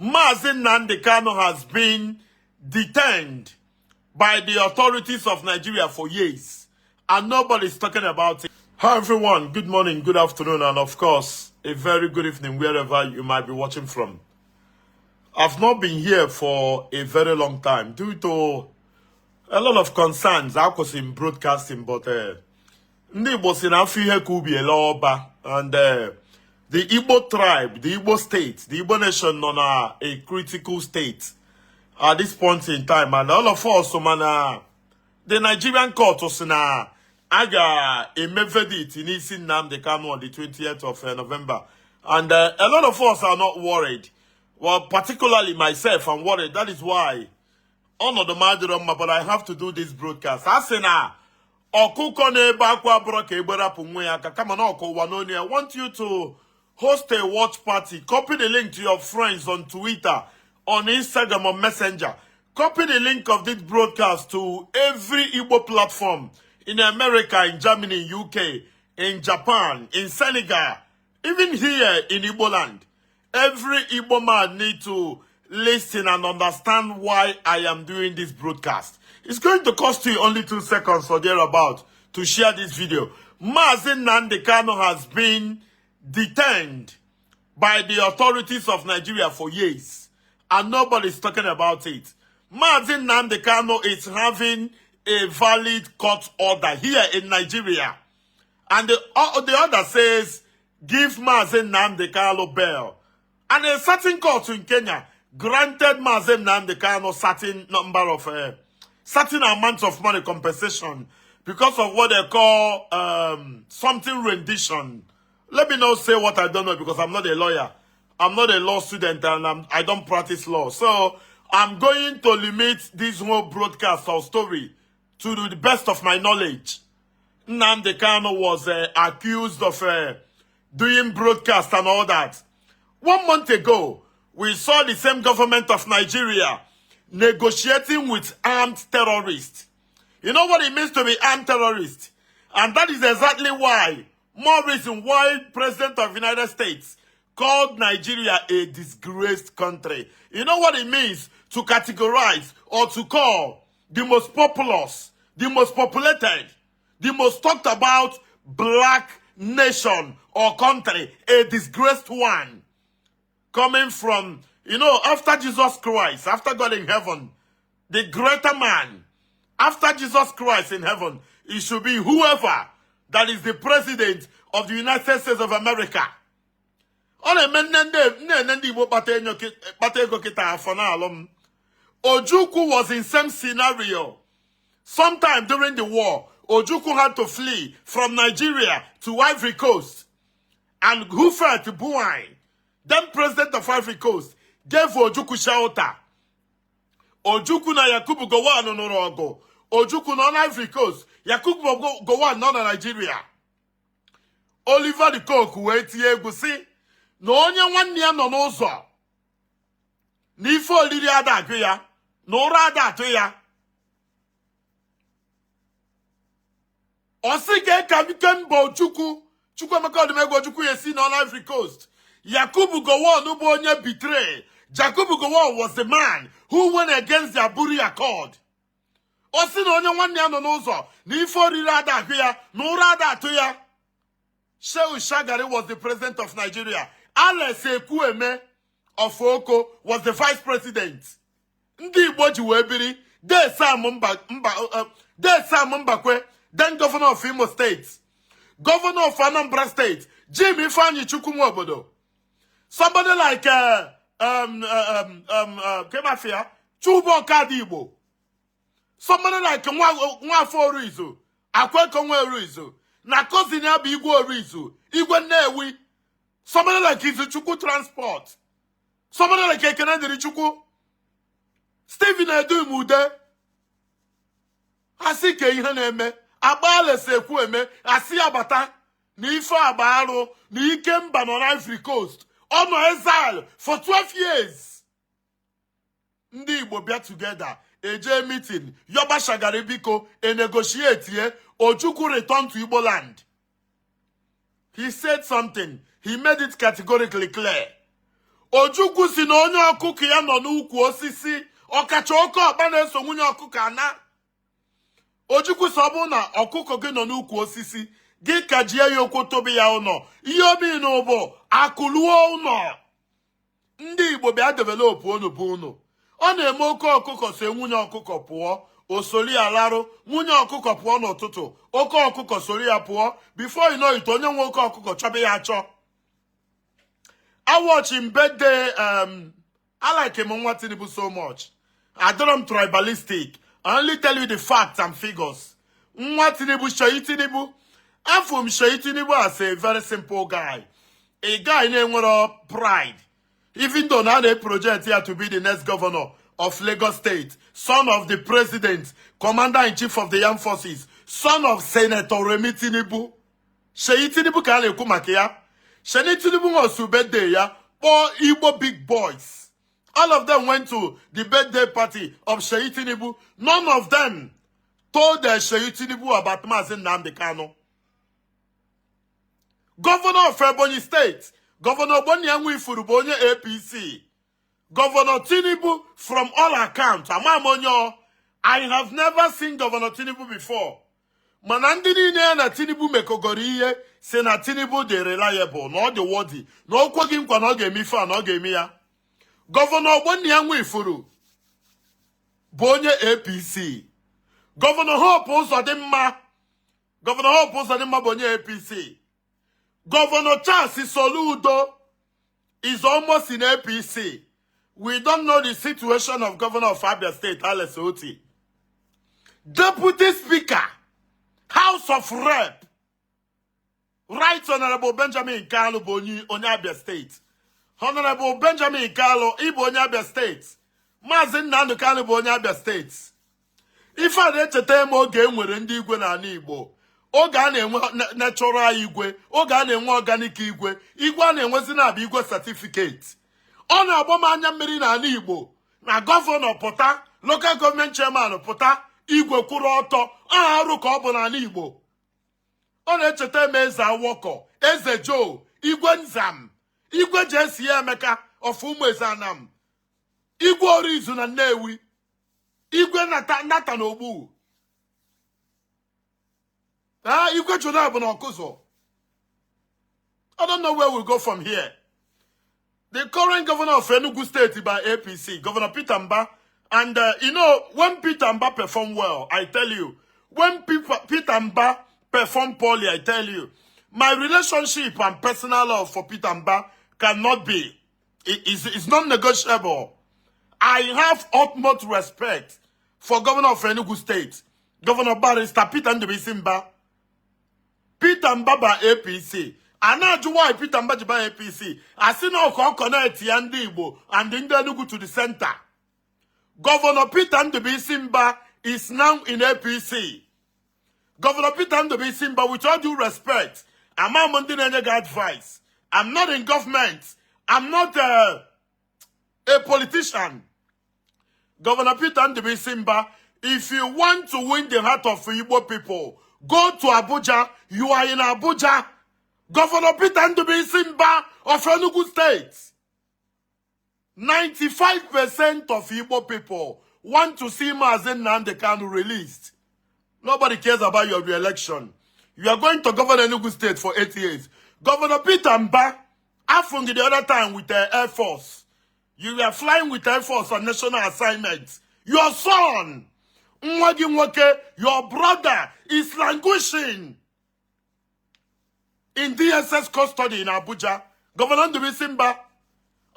Mazi Nnamdi Kanu has been detained by the authorities of Nigeria for years, and nobody's talking about it. Hi everyone, good morning, good afternoon, and of course, a very good evening wherever you might be watching from. I've not been here for a very long time due to a lot of concerns. I was in broadcasting, but ndị Igbo si na afọ ihe ka ubi ele ọba, and the Igbo tribe, the Igbo state, the Igbo nation on a critical state at this point in time, and all of us, the Nigerian court was na aga a verdict in Mazi Nnamdi Kanu on the 20th of November, and a lot of us are not worried. Well, particularly myself, I'm worried. That is why on the Madiroma, but I have to do this broadcast. I want you to host a watch party. Copy the link to your friends on Twitter, on Instagram, or Messenger. Copy the link of this broadcast to every Igbo platform in America, in Germany, in UK, in Japan, in Senegal, even here in Igbo land. Every Igbo man need to listen and understand why I am doing this broadcast. It's going to cost you only 2 seconds or thereabout to share this video. Mazi Nnamdi Kanu has been detained by the authorities of Nigeria for years, and nobody's talking about it. Mazi Nnamdi Kanu is having a valid court order here in Nigeria, and the order says give Mazi Nnamdi Kanu bail. And a certain court in Kenya granted Mazi Nnamdi Kanu certain number of certain amount of money compensation because of what they call something rendition. Let me not say what I don't know because I'm not a lawyer. I'm not a law student and I don't practice law. So I'm going to limit this whole broadcast or story to the best of my knowledge. Nnamdi Kanu was accused of doing broadcast and all that. 1 month ago, we saw the same government of Nigeria negotiating with armed terrorists. You know what it means to be armed terrorist? And that is exactly why, more reason why President of the United States called Nigeria a disgraced country. You know what it means to categorize or to call the most populous, the most populated, the most talked about black nation or country a disgraced one? Coming from, you know, after Jesus Christ, after God in heaven, the greater man, after Jesus Christ in heaven, it should be whoever that is the president of the United States of America. Ojukwu was in same scenario. Sometime during the war, Ojukwu had to flee from Nigeria to Ivory Coast. And who fell to Buai? Then president of Ivory Coast gave Ojukwu shelter. Ojukwu na Yakubu Gowon no Norogo. Ojukwu na Ivory Coast. Yakubu Gowon no na Nigeria. Oliver the Coke wait ye gusi. No onye nwanne ya no n'ụzọ. N'ife olili ada agụ ya. N'ụra ada atụ ya. Osike kabiken bo Ojukwu. Chukwu emeka odimegwu Ojukwu yesi na Ivory Coast. Yakubu Gowon who onye betray. Yakubu Gowon was the man who went against the Aburi Accord. Osi na onye nwanne ya no n'ụzọ. N'ife olili ada agụ ya. N'ụra ada atụ ya. Shehu Shagari was the president of Nigeria. Alex Ekwueme of Oko was the vice president. Ndi Igbo ji wee biri. Sam Mbakwe, then governor of Imo State. Governor of Anambra State, Jim Ifeanyi Chukwumobodo. Somebody like Kemafia, Chubo Kadibo. Somebody like Nwafo Orizu, Akweko Orizu. Na cousin ya bi Igwe Orizu, Igwe Newi. Somebody like Izuchukwu Transport. Somebody like Ekenediri Chukwu. Stephen Edu Mude. Asi ke ihe na-eme. Abale Ekwueme, asi abata. Ni ife abaru, ni ike mba no Ivory Coast. Ono exile for 12 years. Ndị Igbo bịa together. Eje meeting. Yoba Shagari Biko, a negotiate here. Ojukwu returned to Igbo land. He said something. He made it categorically clear. Ojukwu si na onye ọkụkọ ya nọ n'ukwu osisi, ọkacha oke ọkpa na-eso nwunye ọkụkọ ana. Ojukwu sọ bụ na ọkụkọ gị nọ n'ukwu osisi, gị ka jie ya okwu tobi ya ụnọ. Ihe obi n'ụbọ akụluo ụnọ. Ndị Igbo bịa develop unu bụ unu. Ọ na-eme oke ọkụkọ so nwunye ọkụkọ pụọ, o sori ya larụ, nwunye ọkụkọ pụọ n'ụtụtụ, oke ọkụkọ sori ya pụọ, before you know it, onye nwe oke ọkụkọ chọba ya achọ. I watch him birthday, I like him on Tinubu so much. I don't tribalistic. I only tell you the facts and figures. Tinubu, Shayi Tinubu. I'm from Shayi Tinubu as a very simple guy. A guy named pride. Even though now they project here to be the next governor of Lagos State, son of the president, commander-in-chief of the armed forces, son of Senator Remi Tinubu. Shayi Tinubu ka na-ekwu maka ya. Shayi Tinubu was to birthday ya, all Igbo big boys. All of them went to the birthday party of Shayi Tinubu. None of them told Shayi Tinubu about Mazi Nnamdi Kanu. Governor of Ebonyi State, Governor Boni Anwifuru Bonye APC, Governor Tinubu from all accounts. I have never seen Governor Tinubu before. Manandini na Tinubu mekogoriye, say na Tinubu de reliable, not the worthy. No kwagim kwa no game ifa, no game ya. Governor Boni Anwifuru Bonye APC. Governor Hope Uzodimma. Governor Hope Uzodimma Bonye APC. Governor Charles Soludo is almost in APC. We don't know the situation of Governor of Abia State, Alex Oti. Deputy Speaker, House of Rep, Right Honorable Benjamin Kalu Boni, Abia State. Honorable Benjamin Kalu, Ibo Abia State. Mazi Nnamdi Kanu Abia State. If I let a time game with Ndi Igwe na Igbo, oge a na-enwe natural igwe, oge a na-enwe organic igwe, igwe a na-enwezi na-abịa igwe certificate. Ọ na-agba m anya mmiri n'ala Igbo na gọvanọ pụta, local government chairman pụta, igwe kwụrụ ọtọ, aha arụ ka ọ bụ n'ala Igbo. Ọ na-echeta eme Eze Awọkọ, Eze Joe, Igwe Nzam, Igwe Jesi Emeka of Ụmụ Eze Anam, Igwe Orizu na Nnewi, Igwe Nata na Ogbu. Igwe Jonah Bonokuzo. I don't know where we'll go from here. The current governor of Enugu State by APC, Governor Peter Mba, and you know, when Peter Mba perform well, I tell you, when Peter Mba perform poorly, I tell you, my relationship and personal love for Peter Mba cannot be, it's not negotiable. I have utmost respect for Governor of Enugu State, Governor Barrister Peter Nnamdi Kanu. Peter Mba by APC. I know why Peter Mba by APC. I see no connect Ndi Igbo and Ndi Enugu to the center. Governor Peter Nnamdi Kanu is now in APC. Governor Peter Nnamdi Kanu, with all due respect, I'm not advice. I'm not in government. I'm not a politician. Governor Peter Nnamdi Kanu, if you want to win the heart of Igbo people, go to Abuja. You are in Abuja. Governor Peter Nnamdi Kanu of Enugu State. 95% of Igbo people want to see Mazi Nnamdi Kanu released. Nobody cares about your re-election. You are going to govern Enugu State for 8 years. Governor Peter Mba, Afungi the other time with the Air Force. You were flying with Air Force on national assignments. Your son, Nwagi Nwoke, your brother, is languishing in DSS custody in Abuja. Governor Nnamdi Kanu,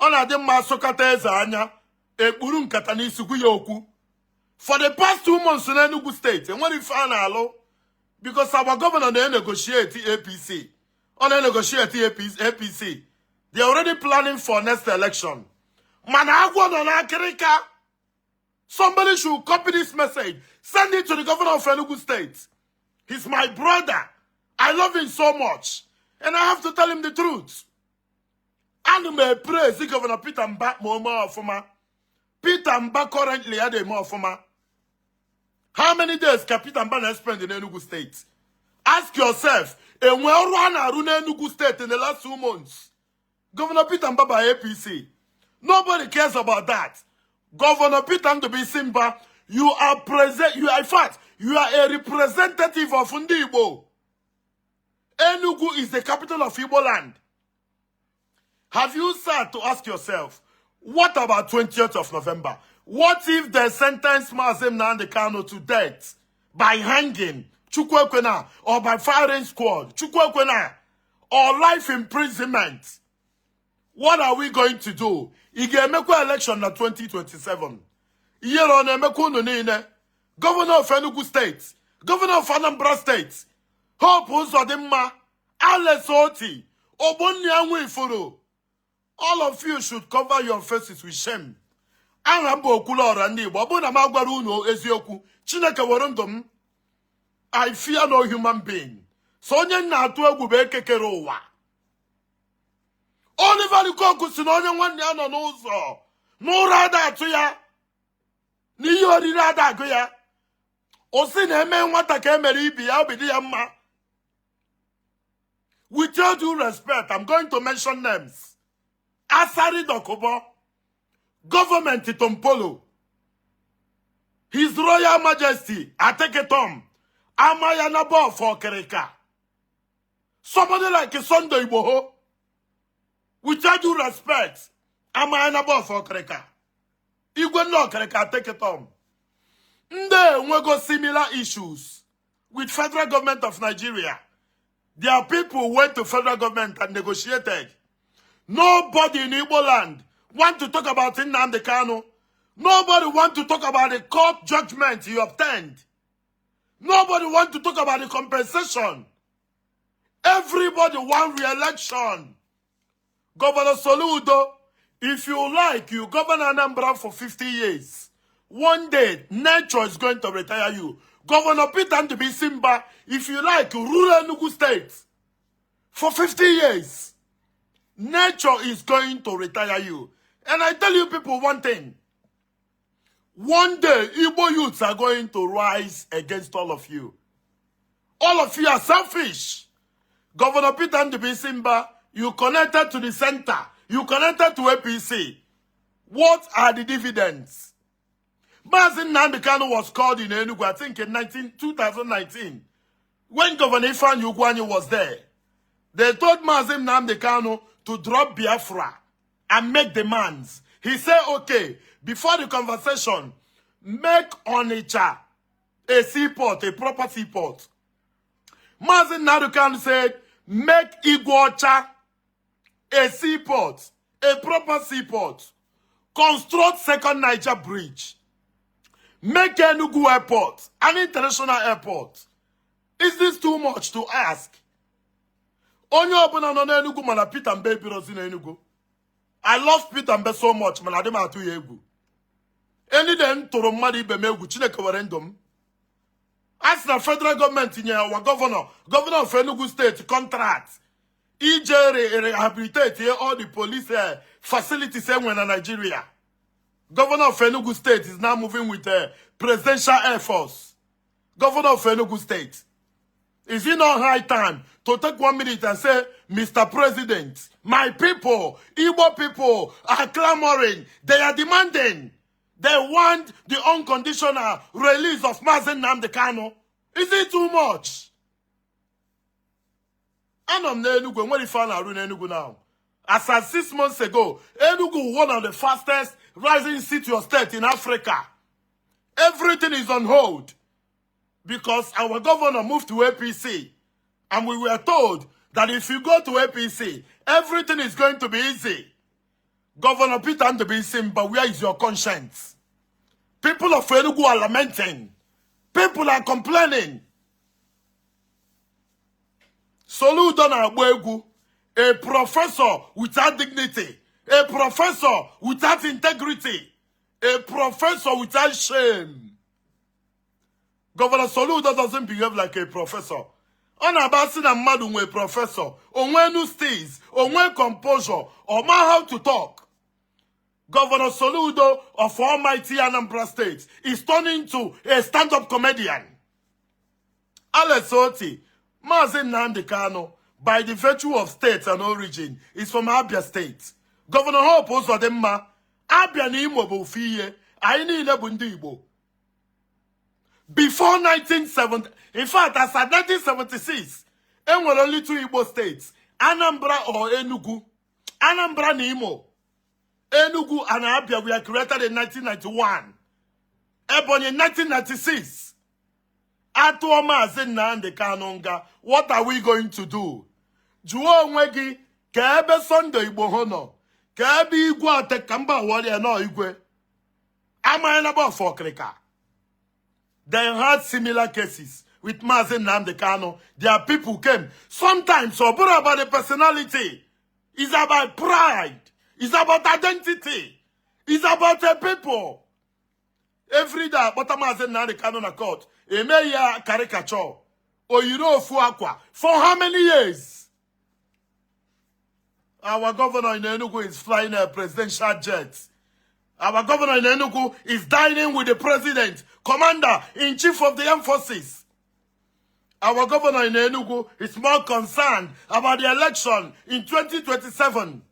Onadimma Sokata Eze Anya, Ekpuru Nkata n'Isugu ya okwu. For the past 2 months in Enugu State, and when we found out, because our governor they negotiate APC, on they negotiate APC, they are already planning for next election. Managua na Kirika. Somebody should copy this message, send it to the governor of Enugu State. He's my brother. I love him so much, and I have to tell him the truth. And may praise the Governor Peter Mba more former. Peter Mba currently had a more former. How many days can Peter Mba spend in Enugu State? Ask yourself, and where run Enugu State in the last 2 months? Governor Peter Mba by APC. Nobody cares about that. Governor Peter Ndubi Simba, you are in fact, you are a representative of Ndi Igbo. Enugu is the capital of Igbo land. Have you sat to ask yourself, what about 20th of November? What if they sentence Mazi Nnamdi Kanu to death by hanging, Chukwekwena, or by firing squad, Chukwekwena, or life imprisonment? What are we going to do? Igemekwa election na 2027. Iyero na emeku unu niile. Governor of Enugu State, Governor of Anambra State, Hope Uzodimma, Alex Oti, Obonni Anwifuru. All of you should cover your faces with shame. Arambo okulora ndi Igbo. Obu na magwara unu eziokwu. Chineke were ndụ m. I fear no human being. So onye na-atụ egwu bụ ekekere ụwa. Oliver Lukoku si na onye nwanne ya nọ n'ụzọ. N'ụra ada atụ ya. N'ihe oriri ada agụ ya. O si na eme nwata ka emere ibi ya obi dị ya mma. With all due respect, I'm going to mention names. Asari Dokubo, Government Tompolo, His Royal Majesty Ateketom, Amayanabo for Kereka. Somebody like Sunday Igboho, with all due respect, Amayanabo for Kereka. Igwe no Kereka Ateketom. Nde we similar issues with federal government of Nigeria. Their people went to federal government and negotiated. Nobody in Igbo land want to talk about Nnamdi Kanu. Nobody want to talk about the court judgment he obtained. Nobody want to talk about the compensation. Everybody want re-election. Governor Soludo, if you like, you govern Anambra for 50 years. One day, nature is going to retire you. Governor Peter Ndubi Simba, if you like, rule Enugu State for 50 years. Nature is going to retire you. And I tell you people one thing. One day, Igbo youths are going to rise against all of you. All of you are selfish. Governor Peter Ndubi Simba, you connected to the center. You connected to APC. What are the dividends? Mazi Nnamdi Kanu was called in Enugu, I think in 2019. When Governor Ifeanyi Ugwuanyi was there, they told Mazi Nnamdi Kanu to drop Biafra and make demands. He said, okay, before the conversation, make Onitsha a seaport, a proper seaport. Mazi Nnamdi Kanu said, make Iguacha a seaport, a proper seaport. Construct second Niger bridge. Make Enugu airport, an international airport. Is this too much to ask? Onye obuna no na Enugu mana Peter Mbe birozi na Enugu. I love Peter Mbe so much, mana adi ma atu ya egwu. Any day ntoro mmadu ibe m egwu, Chineke were ndụ m. As na federal government nye our governor of Enugu State contract, ije rehabilitate all the police facilities in Nigeria. Governor of Enugu State is now moving with the Presidential Air Force. Governor of Enugu State. Is it not high time to take 1 minute and say, Mr. President, my people, Igbo people are clamoring. They are demanding. They want the unconditional release of Mazi Nnamdi Kanu. Is it too much? And I'm Enugu. When if I'm Enugu now? As of 6 months ago, Enugu, one of the fastest rising city or state in Africa. Everything is on hold because our governor moved to APC. And we were told that if you go to APC, everything is going to be easy. Governor Peter Ndubi Simba, where is your conscience? People of Enugu are lamenting. People are complaining. Soludo na Agboegu, a professor without dignity, a professor without integrity, a professor without shame. Governor Soludo doesn't behave like a professor. Onabasi na mmadụ nwe professor, onwe nu steez, onwe composure, or man how to talk. Governor Soludo of almighty Anambra State is turning into a stand-up comedian. Alex Oti, Mazi Nnamdi Kanu, by the virtue of state and origin, is from Abia State. Governor Hope Uzodimma Abia na Imo bụ ofu ihe. Anyị niile bụ ndị Igbo. Before 1970, in fact, as at 1976, there were only 2 Igbo states, Anambra or Enugu. Anambra and Imo. Enugu and Abia were created in 1991. Ebonyi in 1996. Atuo Mazi Nnamdi Kanu, what are we going to do? Juo onwegi ka ebe Sunday Igbo hono. Ka ebe igwe atekamba warrior no igwe. Ama about for krika. They had similar cases with Mazi Nnamdi Kanu. Their people came. Sometimes, so about the personality. It's about pride. It's about identity. It's about the people. Every day, but Mazi Nnamdi Kanu na court. A mayor caricature. Or you know, Fuakwa. For how many years? Our governor in Enugu is flying a presidential jet. Our governor in Enugu is dining with the president, commander-in-chief of the armed forces. Our governor in Enugu is more concerned about the election in 2027.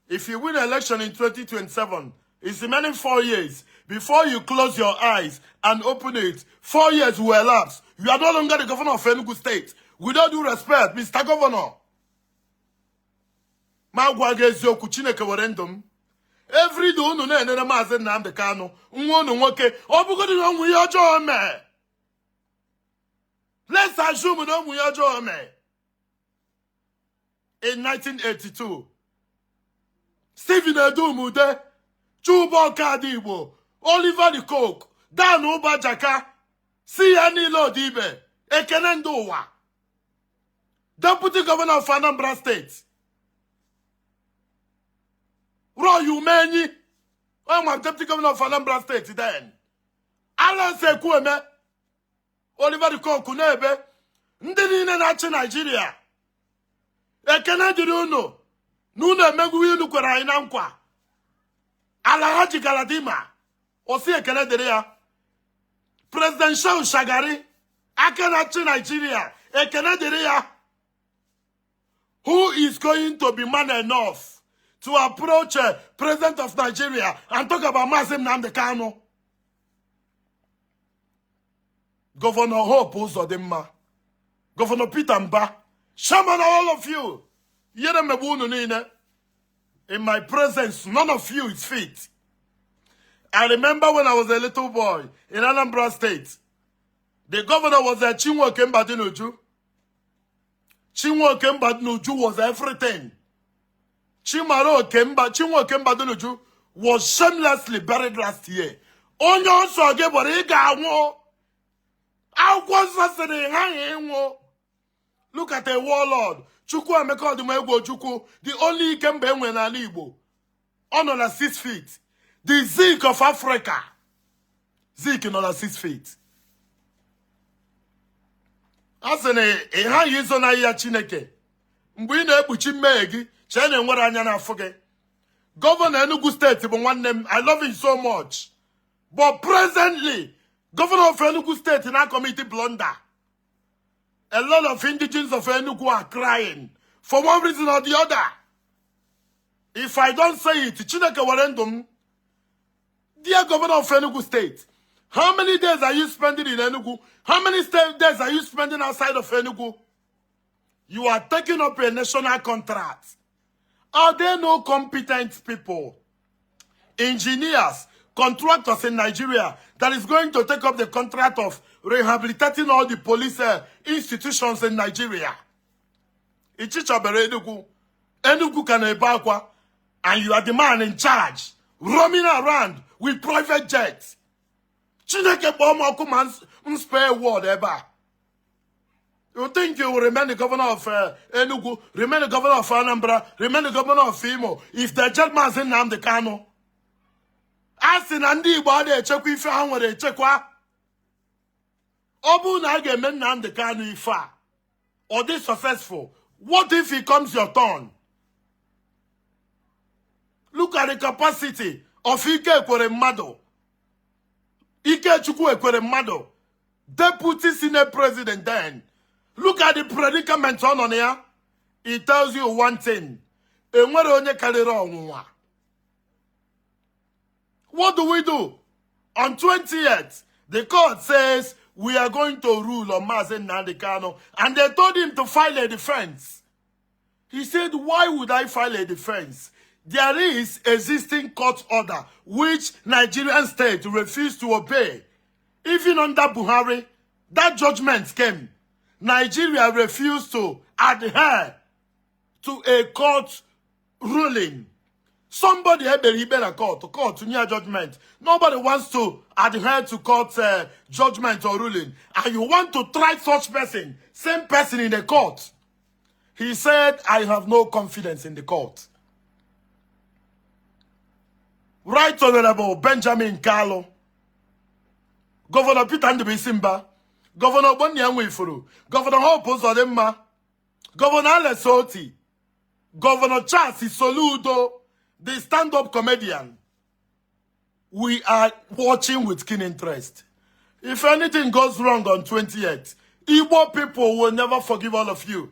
If you win election in 2027, it's remaining 4 years. Before you close your eyes and open it, 4 years will elapse. You are no longer the governor of Enugu State. With all due respect, Mr. Governor. Every day, no Mazi Nnamdi Kanu, let's assume no in 1982, Stephen Edumude, Chubo Kadibo, Oliver the Coke, Dan Ubajaka, Siani Lodibe, Ekenendowa, Deputy Governor of Anambra State. Roy Umeni, I'm a Deputy Governor of Anambra State then. Alan Sekueme, Oliver the Coke, Kunebe, Ndini Nachi Nigeria. Ekene Diruno, Nuna Meguyu Nukura Inankwa. Alahaji Galadima, Osi Ekene Diria. President Shao Shagari, Akenachi Nigeria, Ekene Diria. Who is going to be man enough to approach President of Nigeria and talk about Mazi Nnamdi Kanu? Governor Hope Uzodimma, Governor Peter Mba, Shaman, all of you. In my presence, none of you is fit. I remember when I was a little boy in Anambra State, the governor was Chinua Kembadinuju. Chinua Kembadinuju was everything. Chinua Kembadinuju was shamelessly buried last year. Onyo so ge bori ga wo. Look at a warlord. Chukwu Emeka Odumegwu Chukwu, the only Ikembe enwe na Igbo. On 6 feet. The Zeke of Africa. Zeke on 6 feet. Asene e ha yizo na ya Chineke. Mgbe ị na-ekpuchi mmehie gị, chene nwere anya na afọ gị. Governor Enugu State bụ nwanne m, I love him so much. But presently, Governor of Enugu State in our committee blunder. A lot of indigenes of Enugu are crying for one reason or the other. If I don't say it, Chineke Warendum, dear Governor of Enugu State, how many days are you spending in Enugu? How many days are you spending outside of Enugu? You are taking up a national contract. Are there no competent people, engineers, contractors in Nigeria that is going to take up the contract of rehabilitating all the police institutions in Nigeria? Enugu Kanebakwa, and you are the man in charge, roaming around with private jets. Chineke Bomokuman's spare word ever. You think you will remain the governor of Enugu, remain the governor of Anambra, remain the governor of Imo, if the jet Mazi Nnamdi Kanu? Asking Andi Igbo check if you want check what? Obu na ge men Nnamdi Kanu ifa. Or this successful. What if it comes your turn? Look at the capacity of Ike Ekweremadu. Ike Chukwu Ekweremadu. Deputy Senate President then. Look at the predicament on here. It tells you one thing. Enwere onye karịrị ọnwụnwa. What do we do? On 20th, the court says we are going to rule on Mazi Nnamdi Kanu, and they told him to file a defense. He said, why would I file a defense? There is existing court order which Nigerian state refused to obey. Even under Buhari, that judgment came. Nigeria refused to adhere to a court ruling. Somebody had a court near judgment. Nobody wants to adhere to court judgment or ruling. And you want to try such person, same person in the court. He said, I have no confidence in the court. Right Honorable Benjamin Kalu, Governor Peter Ndibisimba, Governor Bonyanwifuru, Governor Hope Uzodimma, Governor Alesoti, Governor Charles Soludo, the stand-up comedian. We are watching with keen interest. If anything goes wrong on 28th, Igbo people will never forgive all of you.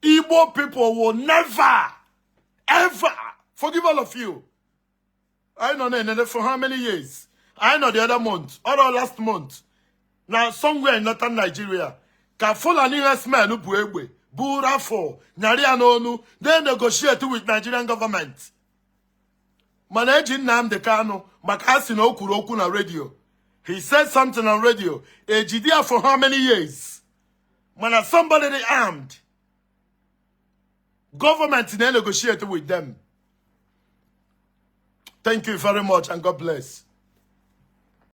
Igbo people will never, ever forgive all of you. I know for how many years? I know the other month, or last month. Now, somewhere in northern Nigeria, Kafulani Esmen Ubuegbe, Burafo, Nyarianonu, they negotiate with Nigerian government. Mazi Nnamdi Kanu, Makasi no Kuroku na radio. He said something on radio. Ejidia for how many years? When somebody they armed, government they negotiate with them. Thank you very much and God bless.